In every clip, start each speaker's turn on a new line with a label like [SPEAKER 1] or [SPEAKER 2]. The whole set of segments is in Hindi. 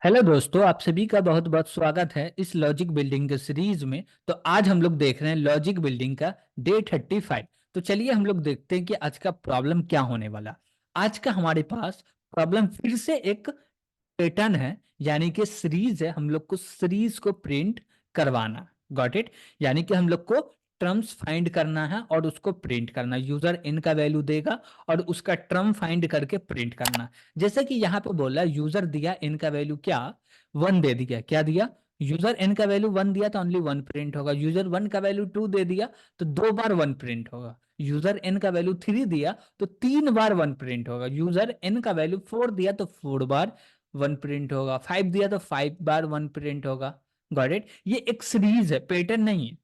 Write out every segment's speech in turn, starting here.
[SPEAKER 1] हेलो दोस्तों, आप सभी का बहुत बहुत स्वागत है इस लॉजिक बिल्डिंग के सीरीज में। तो आज हम लोग देख रहे हैं लॉजिक बिल्डिंग का डे 35। तो चलिए हम लोग देखते हैं कि आज का प्रॉब्लम क्या होने वाला। आज का हमारे पास प्रॉब्लम फिर से एक पैटर्न है, यानी कि सीरीज है। हम लोग को सीरीज को प्रिंट करवाना, गॉट इट। यानी कि हम लोग को टर्म्स फाइंड करना है और उसको प्रिंट करना। यूजर एन का वैल्यू देगा और उसका टर्म फाइंड करके प्रिंट करना। जैसे कि यहाँ पे बोला, यूजर दिया एन का वैल्यू क्या, वन दे दिया। क्या दिया? यूजर एन का वैल्यू वन दिया तो ओनली वन प्रिंट होगा। यूजर वन का वैल्यू टू दे दिया तो दो बार वन प्रिंट होगा। यूजर एन का वैल्यू थ्री दिया तो तीन बार वन प्रिंट होगा। यूजर एन का वैल्यू फोर दिया तो फोर बार वन प्रिंट होगा। फाइव दिया तो फाइव बार वन प्रिंट होगा। Got it. ये एक सीरीज है, पैटर्न नहीं है।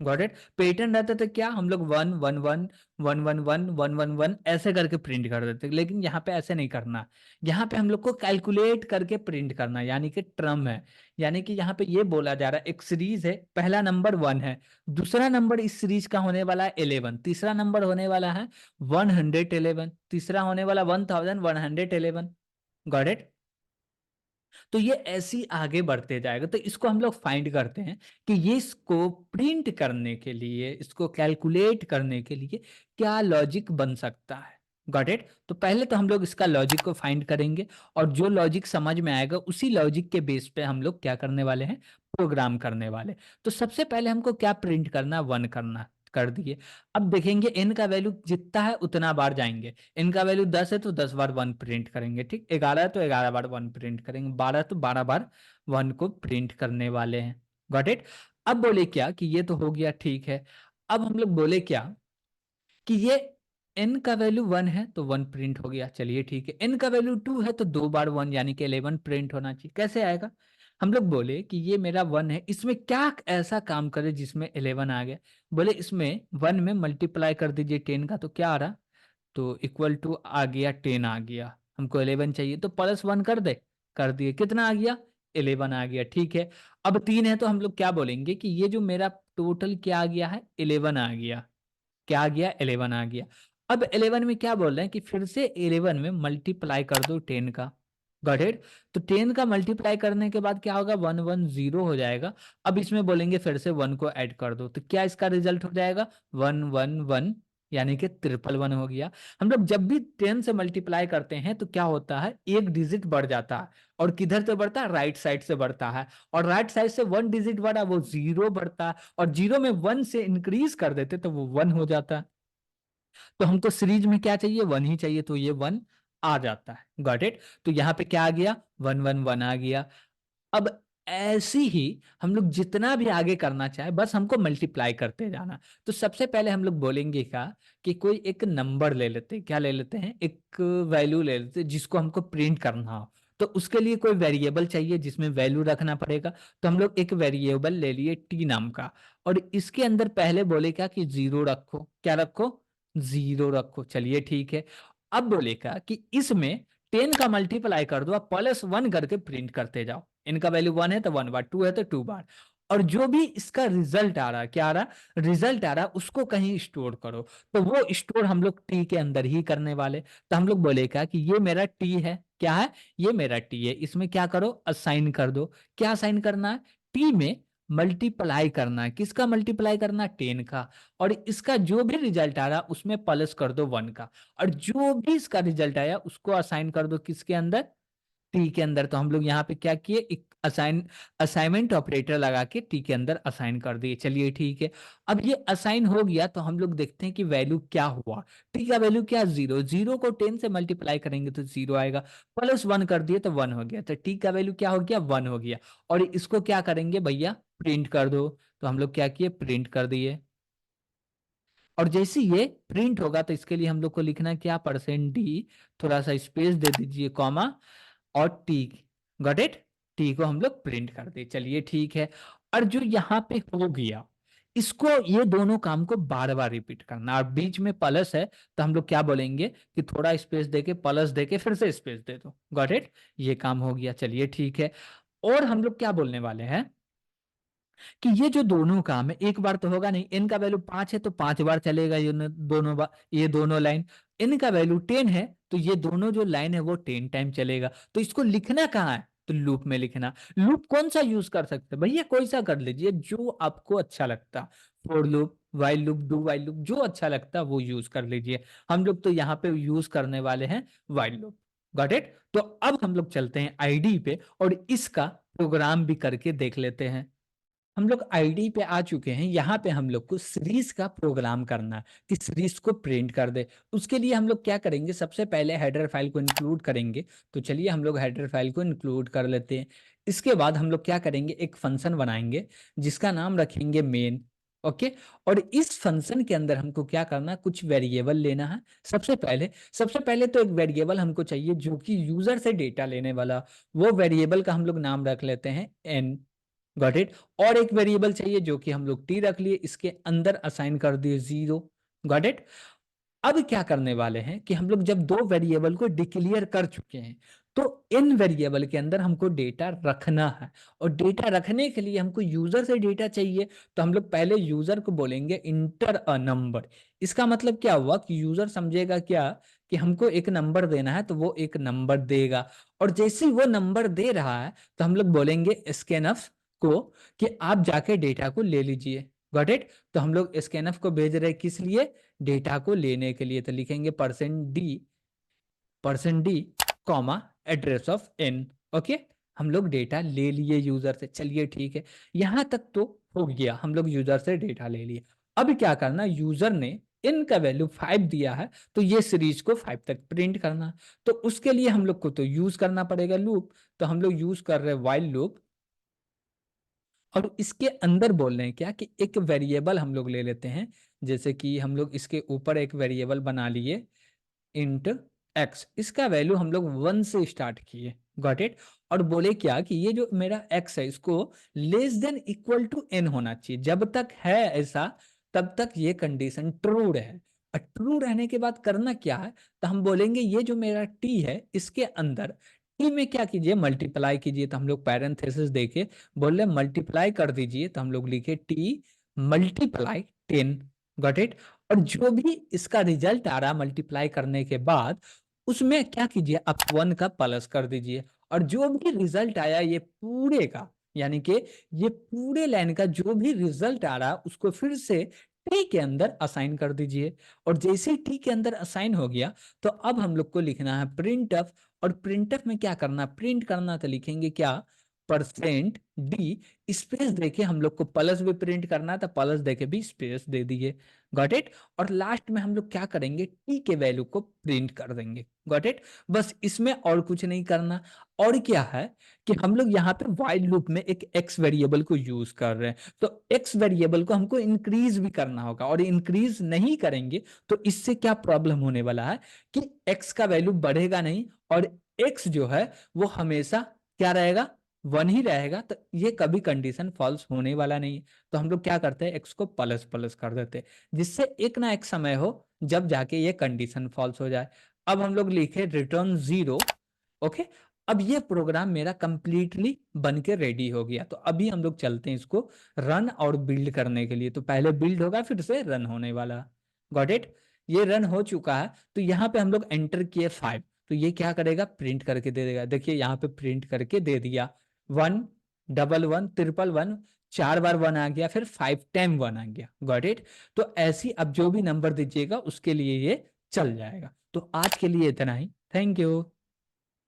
[SPEAKER 1] Got it. पैटर्न रहता तो क्या, हम लोग one one one one one one one one one ऐसे करके प्रिंट कर देते, लेकिन यहाँ पे ऐसे नहीं करना। यहाँ पे हम लोग को कैलकुलेट करके प्रिंट करना, यानी कि ट्रम है। यानी कि यहाँ पे ये बोला जा रहा है, एक सीरीज है, पहला नंबर वन है, दूसरा नंबर इस सीरीज का होने वाला है 11, तीसरा नंबर होने वाला है 111, तीसरा होने वाला 1111। Got it. तो ये ऐसी आगे बढ़ते जाएगा। तो इसको हम लोग फाइंड करते हैं कि ये इसको प्रिंट करने के लिए, इसको कैलकुलेट करने के लिए क्या लॉजिक बन सकता है। Got it. तो पहले तो हम लोग इसका लॉजिक को फाइंड करेंगे और जो लॉजिक समझ में आएगा उसी लॉजिक के बेस पे हम लोग क्या करने वाले हैं, प्रोग्राम करने वाले। तो सबसे पहले हमको क्या प्रिंट करना, वन करना, कर दिए। अब देखेंगे एन का वैल्यू जितना है उतना बार जाएंगे। इनका वैल्यू 10 है तो 10 बार वन प्रिंट करेंगे, ठीक। 11 है तो 11 बार वन प्रिंट करेंगे। 12 है तो 12 बार वन को प्रिंट करने वाले हैं। Got it. अब बोले क्या कि ये तो हो गया, ठीक है। अब हम लोग बोले क्या कि ये n का वैल्यू वन है तो वन प्रिंट हो गया, चलिए ठीक है। n का वैल्यू टू है तो दो बार वन, यानी कि 11 प्रिंट होना चाहिए। कैसे आएगा? हम लोग बोले कि ये मेरा वन है, इसमें क्या ऐसा काम करे जिसमें 11 आ गया। बोले इसमें वन में मल्टीप्लाई कर दीजिए 10 का, तो क्या आ रहा, तो इक्वल टू आ गया 10 आ गया। हमको 11 चाहिए तो प्लस वन कर दे, कर दिए। कितना आ गया? 11 आ गया, ठीक है। अब तीन है तो हम लोग क्या बोलेंगे कि ये जो मेरा टोटल क्या आ गया है, 11 आ गया। क्या आ गया? 11 आ गया। अब 11 में क्या बोल रहे हैं कि फिर से 11 में मल्टीप्लाई कर दो 10 का। Got it. तो 10 का मल्टीप्लाई करने के बाद क्या होगा, 110 हो जाएगा। अब इसमें बोलेंगे फिर से वन को ऐड कर दो, तो क्या इसका रिजल्ट हो जाएगा, 111, यानी कि ट्रिपल वन हो गया। हम लोग जब भी 10 से मल्टीप्लाई करते हैं तो क्या होता है, एक डिजिट बढ़ जाता है। और किधर से बढ़ता है, राइट साइड से बढ़ता है। और राइट साइड से वन डिजिट बढ़ा, वो जीरो बढ़ता है। और जीरो में वन से इंक्रीज कर देते तो वो वन हो जाता है। तो हमको सीरीज में क्या चाहिए, वन ही चाहिए, तो ये वन आ जाता है। Got it. तो यहाँ पे क्या आ गया, वन वन वन आ गया। अब ऐसी ही हम लोग जितना भी आगे करना चाहे, बस हमको मल्टीप्लाई करते जाना। तो सबसे पहले हम लोग बोलेंगे क्या कि कोई एक नंबर ले लेते हैं। क्या ले लेते हैं, एक वैल्यू ले लेते हैं जिसको हमको प्रिंट करना हो। तो उसके लिए कोई वेरिएबल चाहिए जिसमें वैल्यू रखना पड़ेगा। तो हम लोग एक वेरिएबल ले लिए टी नाम का, और इसके अंदर पहले बोले क्या कि जीरो रखो। क्या रखो? जीरो रखो, चलिए ठीक है। अब बोले क्या कि इसमें 10 का मल्टीप्लाई कर दो, आप प्लस वन करके प्रिंट करते जाओ। इनका वैल्यू वन है तो वन बार, टू है तो टू बार। और जो भी इसका रिजल्ट आ रहा है, क्या आ रहा, रिजल्ट आ रहा, उसको कहीं स्टोर करो। तो वो स्टोर हम लोग टी के अंदर ही करने वाले। तो हम लोग बोले क्या कि ये मेरा टी है। क्या है? ये मेरा टी है। इसमें क्या करो, असाइन कर दो। क्या असाइन करना है? टी में मल्टीप्लाई करना है। किसका मल्टीप्लाई करना है? 10 का। और इसका जो भी रिजल्ट आ रहा उसमें प्लस कर दो वन का। और जो भी इसका रिजल्ट आया उसको असाइन कर दो किसके अंदर, टी के अंदर। तो हम लोग यहाँ पे क्या किए, एक असाइनमेंट ऑपरेटर लगा के टी के अंदर असाइन कर दिए, चलिए ठीक है। अब ये असाइन हो गया तो हम लोग देखते हैं कि वैल्यू क्या हुआ। टी का वैल्यू क्या, जीरो। जीरो को 10 से मल्टीप्लाई करेंगे तो जीरो आएगा। प्लस वन कर दिए तो वन हो गया। तो टी का वैल्यू क्या हो गया, वन हो गया। और इसको क्या करेंगे भैया, प्रिंट कर दो। तो हम लोग क्या किए, प्रिंट कर दिए। और जैसे ये प्रिंट होगा तो इसके लिए हम लोग को लिखना है क्या, परसेंट डी, थोड़ा सा स्पेस दे दीजिए, कॉमा, और टी। Got it. टी को हम लोग प्रिंट कर दे, चलिए ठीक है। और जो यहाँ पे हो गया, इसको, ये दोनों काम को बार बार रिपीट करना। और बीच में प्लस है तो हम लोग क्या बोलेंगे कि थोड़ा स्पेस देके प्लस देके फिर से स्पेस दे दो। Got it. ये काम हो गया, चलिए ठीक है। और हम लोग क्या बोलने वाले हैं कि ये जो दोनों काम है एक बार तो होगा नहीं। n का वैल्यू 5 है तो 5 बार चलेगा ये दोनों बार, ये दोनों लाइन। n का वैल्यू 10 है तो ये दोनों जो लाइन है वो 10 टाइम चलेगा। तो इसको लिखना कहाँ है, तो लूप में लिखना। लूप कौन सा यूज कर सकते हैं भैया, कोई सा कर लीजिए जो आपको अच्छा लगता। For loop, while loop, do while loop, जो अच्छा लगता है वो यूज कर लीजिए। हम लोग तो यहाँ पे यूज करने वाले हैं वाइल लूप। Got it. तो अब हम लोग चलते हैं आईडी पे और इसका प्रोग्राम भी करके देख लेते हैं। हम लोग आईडी पे आ चुके हैं। यहाँ पे हम लोग को सीरीज का प्रोग्राम करना है कि सीरीज को प्रिंट कर दे। उसके लिए हम लोग क्या करेंगे, सबसे पहले हेडर फाइल को इंक्लूड करेंगे। तो चलिए हम लोग हेडर फाइल को इंक्लूड कर लेते हैं। इसके बाद हम लोग क्या करेंगे, एक फंक्शन बनाएंगे जिसका नाम रखेंगे मेन। ओके। और इस फंक्शन के अंदर हमको क्या करना है, कुछ वेरिएबल लेना है। सबसे पहले तो एक वेरिएबल हमको चाहिए जो कि यूजर से डेटा लेने वाला। वो वेरिएबल का हम लोग नाम रख लेते हैं एन। Got it. और एक वेरिएबल चाहिए जो कि हम लोग टी रख लिए, इसके अंदर असाइन कर दिए 0। Got it. अब क्या करने वाले हैं कि हम लोग जब दो वेरिएबल को डिक्लेयर कर चुके हैं तो इन वेरिएबल के अंदर हमको डेटा रखना है। और डेटा रखने के लिए हमको यूजर से डेटा चाहिए। तो हम लोग पहले यूजर को बोलेंगे इंटर अ नंबर। इसका मतलब क्या हुआ कि यूजर समझेगा क्या कि हमको एक नंबर देना है, तो वो एक नंबर देगा। और जैसे ही वो नंबर दे रहा है तो हम लोग बोलेंगे स्कैनफ को कि आप जाके डेटा को ले लीजिए। Got it. तो हम लोग स्कैनफ को भेज रहे हैं किस लिए, डेटा को लेने के लिए। तो लिखेंगे %d comma address of n। Okay. हम लोग डेटा ले लिए यूजर से, चलिए ठीक है। यहां तक तो हो गया, हम लोग यूजर से डेटा ले लिए। अब क्या करना, यूजर ने n का वैल्यू 5 दिया है तो ये सीरीज को 5 तक प्रिंट करना। तो उसके लिए हम लोग को तो यूज करना पड़ेगा लूप। तो हम लोग यूज कर रहे हैं वाइल लूप। और इसके अंदर बोल रहे हैं क्या कि एक वेरिएबल हम लोग ले लेते हैं। जैसे कि हम लोग इसके ऊपर एक वेरिएबल बना लिए इंट एक्स। इसका वैल्यू हम लोग 1 से स्टार्ट किए। Got it. और बोले क्या कि ये जो मेरा एक्स है इसको less than equal to N होना चाहिए। जब तक है ऐसा तब तक ये कंडीशन ट्रू रहे। और ट्रू रहने के बाद करना क्या है, तो हम बोलेंगे ये जो मेरा टी है इसके अंदर टी में क्या कीजिए, मल्टीप्लाई कीजिए। तो हम लोग पैरेंथेसिस देके बोल रहे मल्टीप्लाई कर दीजिए। तो हम लोग लिखे टी मल्टीप्लाई 10। Got it. और जो भी इसका रिजल्ट आ रहा मल्टीप्लाई करने के बाद उसमें क्या कीजिए, आप 1 का प्लस कर दीजिए। और जो भी रिजल्ट आया ये पूरे का, यानी कि ये पूरे लाइन का जो भी रिजल्ट आ रहा उसको फिर से टी के अंदर असाइन कर दीजिए। और जैसे ही टी के अंदर असाइन हो गया तो अब हम लोग को लिखना है प्रिंट एफ। और प्रिंट एफ में क्या करना, प्रिंट करना, तो लिखेंगे क्या, %d स्पेस देके हम लोग को प्लस भी प्रिंट करना था, प्लस देके भी स्पेस दे दिए। Got it. और लास्ट में हम लोग क्या करेंगे, टी के वैल्यू को प्रिंट कर देंगे। Got it. बस इसमें और कुछ नहीं करना। और क्या है कि हम लोग यहाँ पे वाइल लूप में एक एक्स वेरिएबल को यूज कर रहे हैं। तो एक्स वेरिएबल को हमको इंक्रीज भी करना होगा। और इंक्रीज नहीं करेंगे तो इससे क्या प्रॉब्लम होने वाला है कि एक्स का वैल्यू बढ़ेगा नहीं और एक्स जो है वो हमेशा क्या रहेगा, 1 ही रहेगा। तो ये कभी कंडीशन फॉल्स होने वाला नहीं है। तो हम लोग क्या करते हैं, एक्स को प्लस प्लस कर देते हैं जिससे एक ना एक समय हो जब जाके ये कंडीशन फॉल्स हो जाए। अब हम लोग लिखे रिटर्न 0। ओके। अब ये प्रोग्राम मेरा कंप्लीटली बन के रेडी हो गया। तो अभी हम लोग चलते हैं इसको रन और बिल्ड करने के लिए। तो पहले बिल्ड होगा फिर से रन होने वाला। Got it. ये रन हो चुका है। तो यहाँ पे हम लोग एंटर किए 5। तो ये क्या करेगा, प्रिंट करके दे देगा। देखिए यहाँ पे प्रिंट करके दे दिया 1 डबल 1 ट्रिपल 1, 4 बार 1 आ गया, फिर 5 टाइम 1 आ गया। Got it. तो ऐसी अब जो भी नंबर दीजिएगा उसके लिए ये चल जाएगा। तो आज के लिए इतना ही। Thank you.